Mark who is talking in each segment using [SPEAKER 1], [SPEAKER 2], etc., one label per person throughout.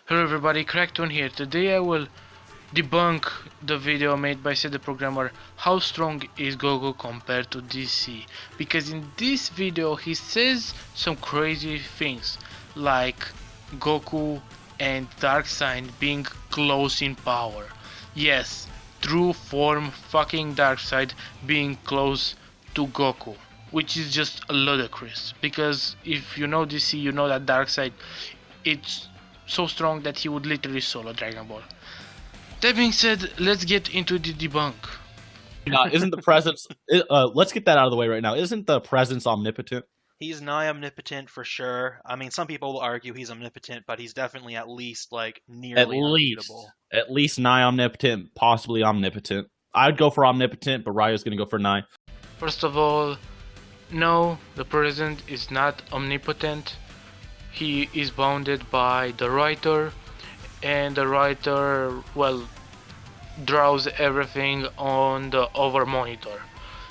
[SPEAKER 1] Hello everybody, Crackton here. Today I will debunk the video made by Seth the programmer, how strong is Goku compared to DC. Because in this video he says some crazy things like Goku and Darkseid being close in power. Yes, true form fucking Darkseid being close to Goku, which is just ludicrous. Because if you know DC, you know that Darkseid, it's so strong that he would literally solo Dragon Ball. That being said, let's get into the debunk.
[SPEAKER 2] Now, isn't the presence? Let's get that out of the way right now. Isn't the presence omnipotent?
[SPEAKER 3] He's nigh omnipotent for sure. I mean, some people will argue he's omnipotent, but he's definitely at least like nearly unbeatable.
[SPEAKER 2] At least nigh omnipotent, possibly omnipotent. I'd go for omnipotent, but Ryo's gonna go for nigh.
[SPEAKER 1] First of all, no, the present is not omnipotent. He is bounded by the writer, and the writer, well, draws everything on the over monitor.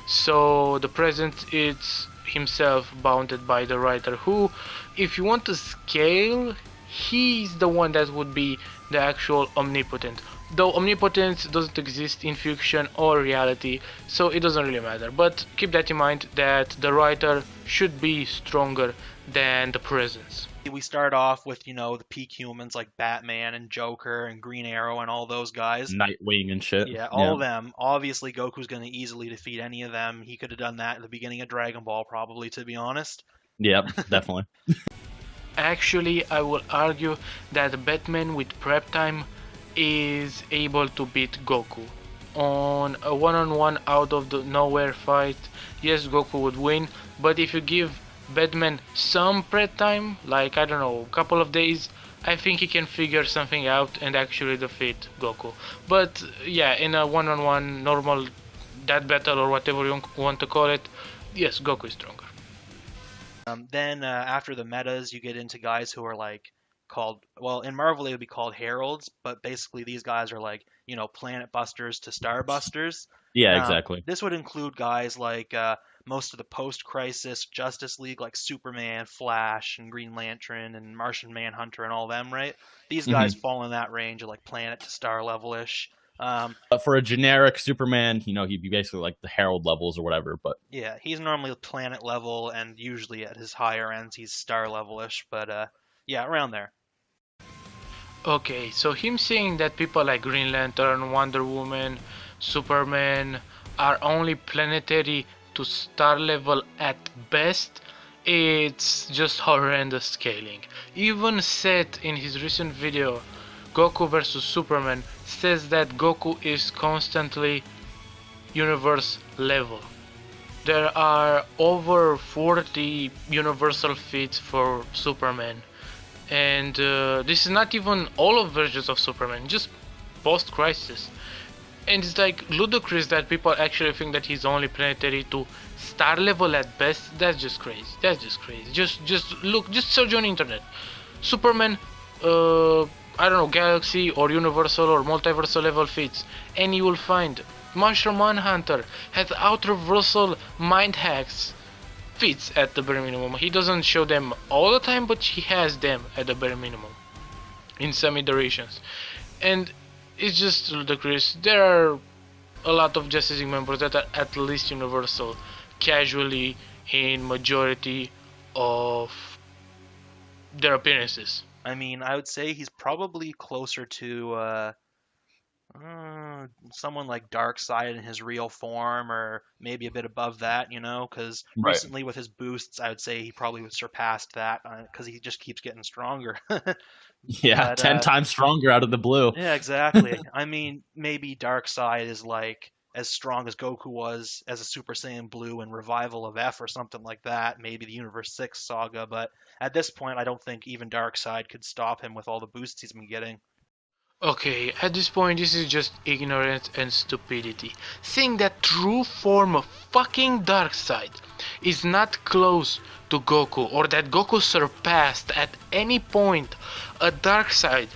[SPEAKER 1] So the present is himself bounded by the writer, who, if you want to scale, he's the one that would be the actual omnipotent. Though omnipotence doesn't exist in fiction or reality, so it doesn't really matter. But keep that in mind that the writer should be stronger than the presence.
[SPEAKER 3] We start off with, the peak humans like Batman and Joker and Green Arrow and all those guys.
[SPEAKER 2] Nightwing and shit.
[SPEAKER 3] Yeah, all of them. Obviously, Goku's going to easily defeat any of them. He could have done that at the beginning of Dragon Ball, probably, to be honest.
[SPEAKER 2] Yep, definitely.
[SPEAKER 1] Actually, I will argue that Batman with prep time is able to beat Goku. On a one-on-one out of the nowhere fight, yes, Goku would win, but if you give Batman some prep time, like I don't know, a couple of days, I think he can figure something out and actually defeat Goku. But yeah, in a one-on-one normal that battle or whatever you want to call it, yes, Goku is stronger.
[SPEAKER 3] Then after the metas, you get into guys who are like called, well, in Marvel they would be called heralds, but basically these guys are like, planet busters to star busters.
[SPEAKER 2] Yeah, exactly.
[SPEAKER 3] This would include guys like most of the post-crisis Justice League, like Superman, Flash, and Green Lantern, and Martian Manhunter, and all them, right? These guys fall in that range of like planet to star level-ish.
[SPEAKER 2] But for a generic Superman, he'd be basically like the Herald levels or whatever. But
[SPEAKER 3] yeah, he's normally planet level, and usually at his higher ends, he's star level-ish. But yeah, around there.
[SPEAKER 1] Okay, so him saying that people like Green Lantern, Wonder Woman, Superman are only planetary to star level at best, it's just horrendous scaling. Even Seth in his recent video, Goku vs Superman, says that Goku is constantly universe level. There are over 40 universal feats for Superman. And this is not even all of versions of Superman, just post-crisis. And it's like ludicrous that people actually think that he's only planetary to star level at best. That's just crazy. That's just crazy. Just look, just search on internet. Superman, I don't know, galaxy or universal or multiversal level feats, and you will find Martian Manhunter has out-reversal mind hacks. Fits at the bare minimum. He doesn't show them all the time, but he has them at the bare minimum in some iterations, and it's just ludicrous. There are a lot of Justice League members that are at least universal casually in majority of their appearances.
[SPEAKER 3] I mean, I would say he's probably closer to someone like Darkseid in his real form, or maybe a bit above that, because recently with his boosts, I would say he probably surpassed that because he just keeps getting stronger.
[SPEAKER 2] Yeah, but, 10 times stronger out of the blue.
[SPEAKER 3] Yeah, exactly. I mean, maybe Darkseid is like as strong as Goku was as a Super Saiyan Blue in Revival of F or something like that, maybe the Universe 6 saga, but at this point, I don't think even Darkseid could stop him with all the boosts he's been getting.
[SPEAKER 1] Okay, at this point this is just ignorance and stupidity. Saying that true form of fucking Darkseid is not close to Goku, or that Goku surpassed at any point a Darkseid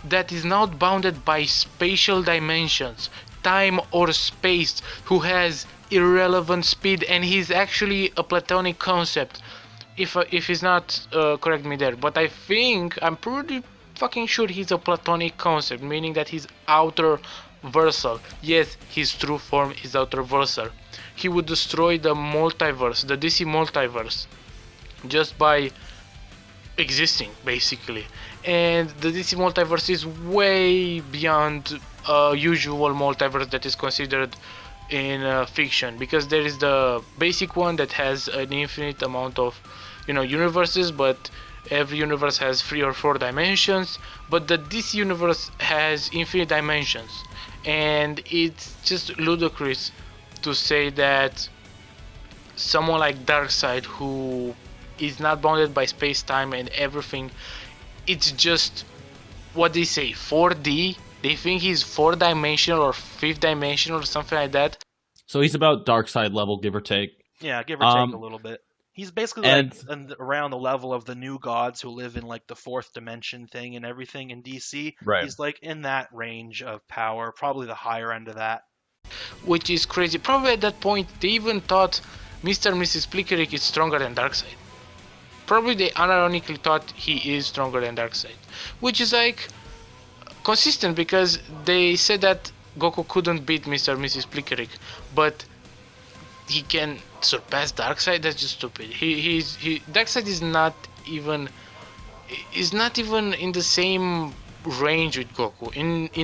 [SPEAKER 1] that is not bounded by spatial dimensions, time or space, who has irrelevant speed, and he's actually a platonic concept. If he's not, correct me there, but I think I'm pretty fucking sure he's a platonic concept, meaning that he's outer versal. Yes, his true form is outer versal. He would destroy the multiverse, the DC multiverse, just by existing, basically. And the DC multiverse is way beyond a usual multiverse that is considered in fiction, because there is the basic one that has an infinite amount of, universes, but every universe has 3 or 4 dimensions. But the DC universe has infinite dimensions, and it's just ludicrous to say that someone like Darkseid, who is not bounded by space time and everything, it's just what they say, 4D. They think he's 4 dimensional or 5th dimensional or something like that.
[SPEAKER 2] So he's about Darkseid level, give or take.
[SPEAKER 3] Yeah, give or take a little bit. He's basically
[SPEAKER 2] and-
[SPEAKER 3] around the level of the new gods who live in like the 4th dimension thing and everything in DC.
[SPEAKER 2] Right.
[SPEAKER 3] He's like in that range of power, probably the higher end of that.
[SPEAKER 1] Which is crazy. Probably at that point they even thought Mr. and Mrs. Flickerick is stronger than Darkseid. Probably they unironically thought he is stronger than Darkseid, which is like consistent, because they said that Goku couldn't beat Mr. and Mrs. Flickerick, but he can surpass Darkseid. That's just stupid. Darkseid is not even in the same range with Goku.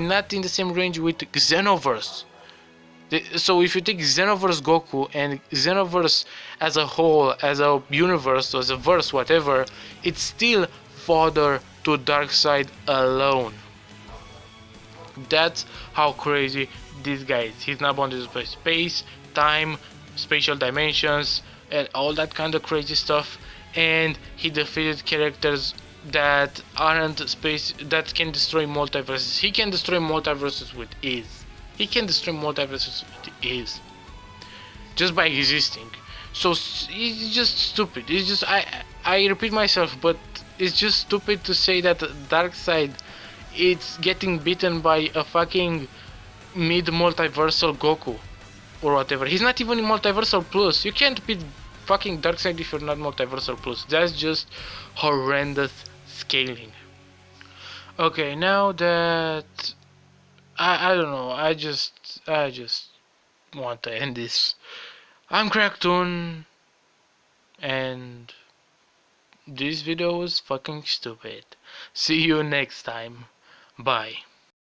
[SPEAKER 1] Not in the same range with Xenoverse. So if you take Xenoverse Goku and Xenoverse as a whole, as a universe, as a verse, whatever, it's still fodder to Darkseid alone. That's how crazy this guy is. He's not bounded by space, time, spatial dimensions, and all that kind of crazy stuff. And he defeated characters that aren't space, that can destroy multiverses. He can destroy multiverses with ease. Just by existing. So it's just stupid. It's just I repeat myself, but it's just stupid to say that Darkseid it's getting beaten by a fucking mid-multiversal Goku or whatever. He's not even in Multiversal Plus. You can't beat fucking Darkseid if you're not Multiversal Plus. That's just horrendous scaling. Okay, now that I don't know. I just want to end this. I'm Cracktoon, and this video was fucking stupid. See you next time. Bye.